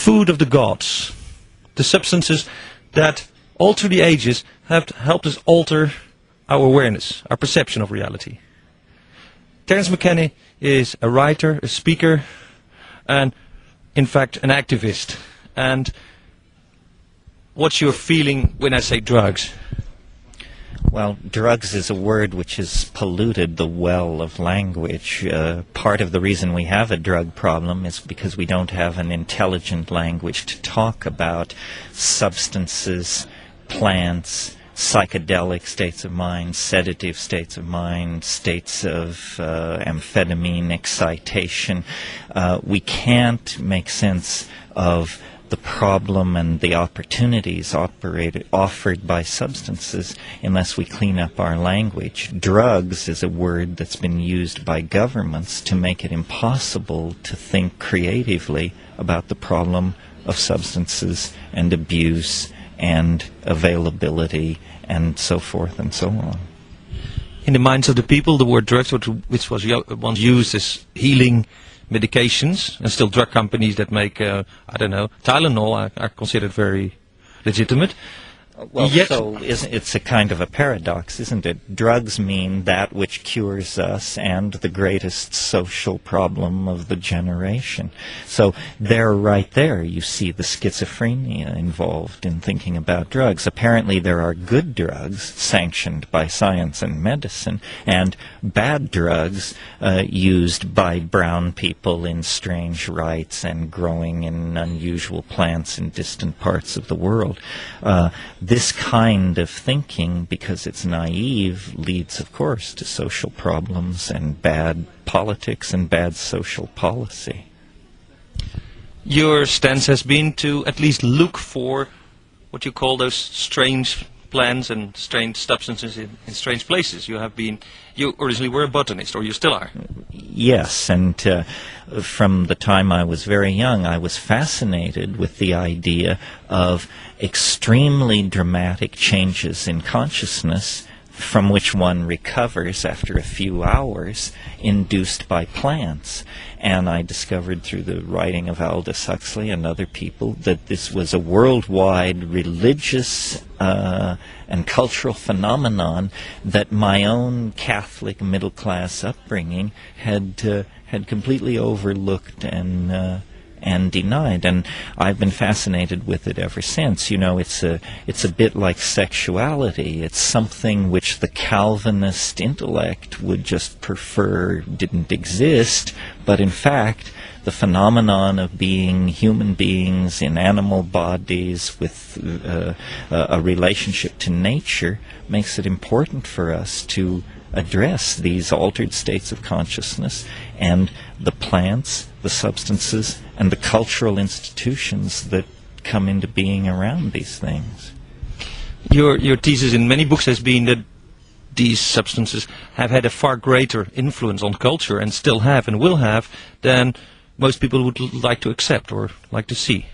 food of the gods, the substances that all through the ages have helped us alter our awareness, our perception of reality. Terence McKenna is a writer, a speaker, and in fact an activist. And what's your feeling when I say drugs? Well, drugs is a word which has polluted the well of language. Part of the reason we have a drug problem is because we don't have an intelligent language to talk about substances, plants, psychedelic states of mind, sedative states of mind, states of amphetamine excitation. We can't make sense of the problem and the opportunities offered by substances unless we clean up our language. Drugs is a word that's been used by governments to make it impossible to think creatively about the problem of substances and abuse and availability and so forth and so on. In the minds of the people, the word drugs, which was once used as healing medications, and still drug companies that make, I don't know, Tylenol are considered very legitimate. Well, so it's a kind of a paradox, isn't it? Drugs mean that which cures us and the greatest social problem of the generation. So there, right there, you see the schizophrenia involved in thinking about drugs. Apparently there are good drugs sanctioned by science and medicine, and bad drugs used by brown people in strange rites and growing in unusual plants in distant parts of the world. This kind of thinking, because it's naive, leads, of course, to social problems and bad politics and bad social policy. Your stance has been to at least look for what you call those strange plants and strange substances in strange places. You originally were a botanist, or you still are. Yes, and from the time I was very young, I was fascinated with the idea of extremely dramatic changes in consciousness from which one recovers after a few hours, induced by plants. And I discovered through the writing of Aldous Huxley and other people that this was a worldwide religious and cultural phenomenon that my own Catholic middle-class upbringing had completely overlooked and denied, and I've been fascinated with it ever since. You know, it's a bit like sexuality. It's something which the Calvinist intellect would just prefer didn't exist, but in fact the phenomenon of being human beings in animal bodies with a relationship to nature makes it important for us to address these altered states of consciousness and the plants, the substances, and the cultural institutions that come into being around these things. Your thesis in many books has been that these substances have had a far greater influence on culture, and still have and will have, than most people would like to accept or like to see.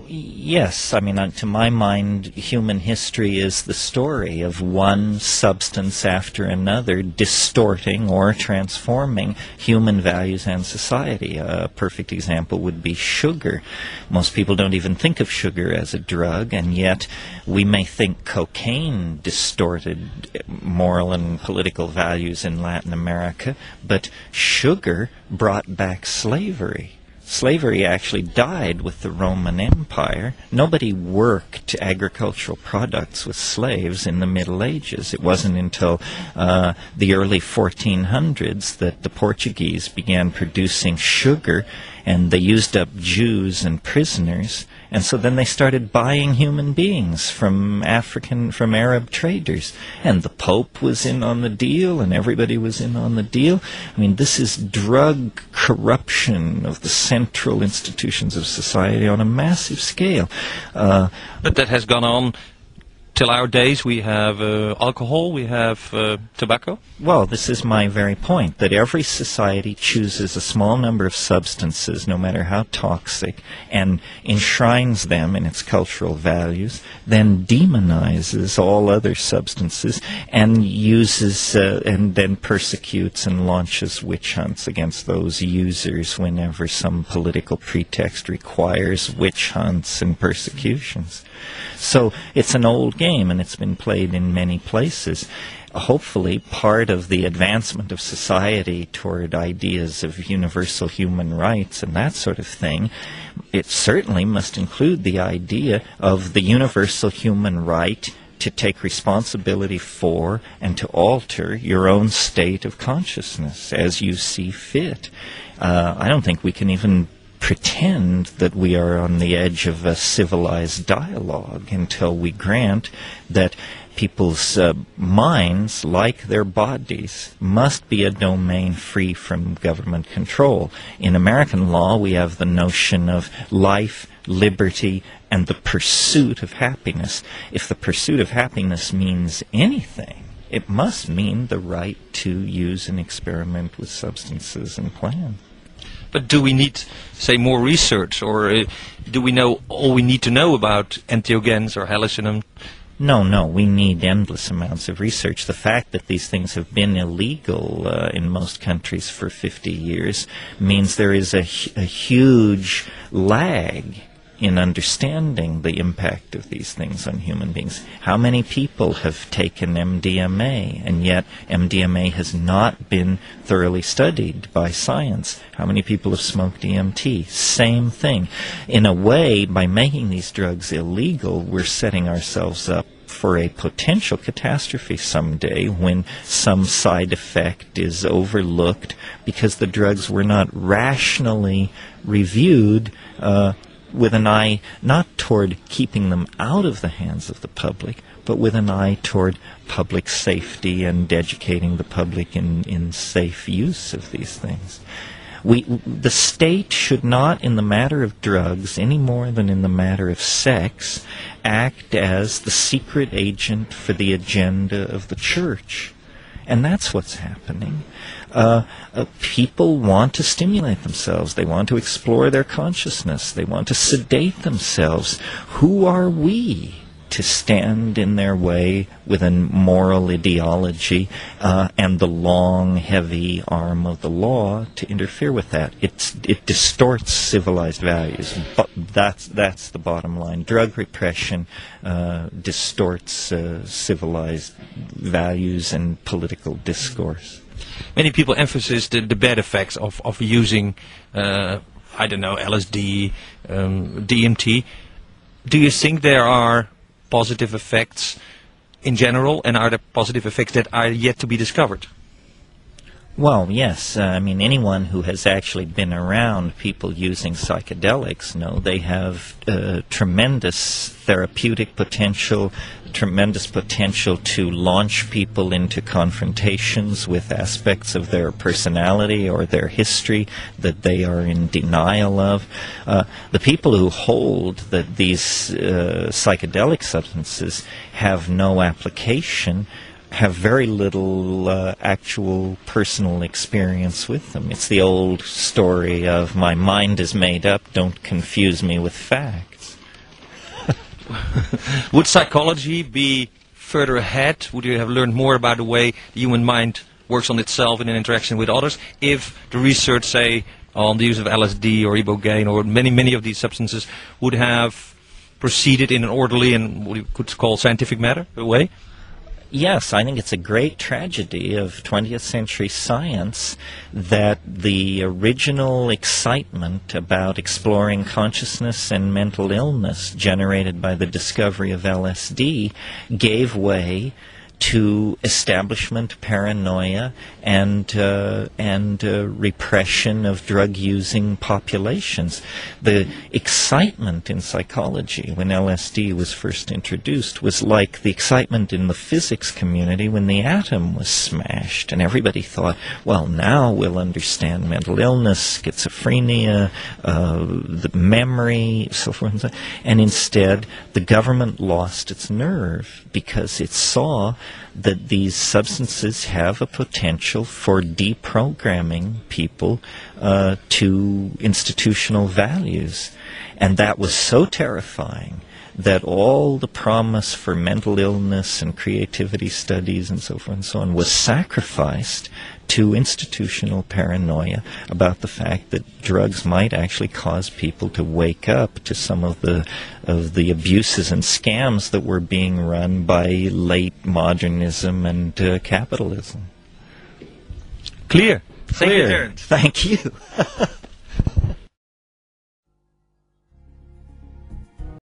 Yes, I mean, to my mind, human history is the story of one substance after another distorting or transforming human values and society. A perfect example would be sugar. Most people don't even think of sugar as a drug, and yet we may think cocaine distorted moral and political values in Latin America, but sugar brought back slavery. Slavery actually died with the Roman Empire. Nobody worked agricultural products with slaves in the Middle Ages. It wasn't until the early 1400s that the Portuguese began producing sugar, and they used up Jews and prisoners, and so then they started buying human beings from Arab traders, and the Pope was in on the deal, and everybody was in on the deal. I mean, this is drug corruption of the central institutions of society on a massive scale. But that has gone on till our days we have alcohol, we have tobacco. Well, this is my very point, that every society chooses a small number of substances, no matter how toxic, and enshrines them in its cultural values, then demonizes all other substances, and uses and then persecutes and launches witch hunts against those users whenever some political pretext requires witch hunts and persecutions. So it's an old game, and it's been played in many places. Hopefully, part of the advancement of society toward ideas of universal human rights and that sort of thing, it certainly must include the idea of the universal human right to take responsibility for and to alter your own state of consciousness as you see fit. I don't think we can even pretend that we are on the edge of a civilized dialogue until we grant that people's minds, like their bodies, must be a domain free from government control. In American law, we have the notion of life, liberty, and the pursuit of happiness. If the pursuit of happiness means anything, it must mean the right to use and experiment with substances and plants. But do we need, say, more research, or do we know all we need to know about entheogens or hallucinogens? No, we need endless amounts of research. The fact that these things have been illegal in most countries for 50 years means there is a huge lag in understanding the impact of these things on human beings. How many people have taken MDMA, and yet MDMA has not been thoroughly studied by science? How many people have smoked DMT? Same thing. In a way, by making these drugs illegal, we're setting ourselves up for a potential catastrophe someday when some side effect is overlooked because the drugs were not rationally reviewed with an eye not toward keeping them out of the hands of the public, but with an eye toward public safety and educating the public in safe use of these things. The state should not, in the matter of drugs, any more than in the matter of sex, act as the secret agent for the agenda of the church. And that's what's happening. People want to stimulate themselves. They want to explore their consciousness. They want to sedate themselves. Who are we to stand in their way with a moral ideology and the long, heavy arm of the law to interfere with that? It distorts civilized values. But that's the bottom line. Drug repression distorts civilized values and political discourse. Many people emphasize the bad effects of using, I don't know, LSD, DMT. Do you think there are positive effects in general, and are there positive effects that are yet to be discovered? Well, yes. I mean, anyone who has actually been around people using psychedelics know they have tremendous therapeutic potential, tremendous potential to launch people into confrontations with aspects of their personality or their history that they are in denial of. The people who hold that these psychedelic substances have no application have very little actual personal experience with them. It's the old story of my mind is made up, don't confuse me with facts. Would psychology be further ahead? Would you have learned more about the way the human mind works on itself in an interaction with others if the research, say, on the use of LSD or ibogaine or many of these substances would have proceeded in an orderly and what you could call scientific way? Yes, I think it's a great tragedy of 20th century science that the original excitement about exploring consciousness and mental illness generated by the discovery of LSD gave way to establishment paranoia and repression of drug-using populations. The excitement in psychology when LSD was first introduced was like the excitement in the physics community when the atom was smashed, and everybody thought, well, now we'll understand mental illness, schizophrenia, the memory, so forth and so on. And instead, the government lost its nerve because it saw that these substances have a potential for deprogramming people to institutional values. And that was so terrifying that all the promise for mental illness and creativity studies and so forth and so on was sacrificed to institutional paranoia about the fact that drugs might actually cause people to wake up to some of the abuses and scams that were being run by late modernism and capitalism. Clear. Thank you, Terence. Thank you.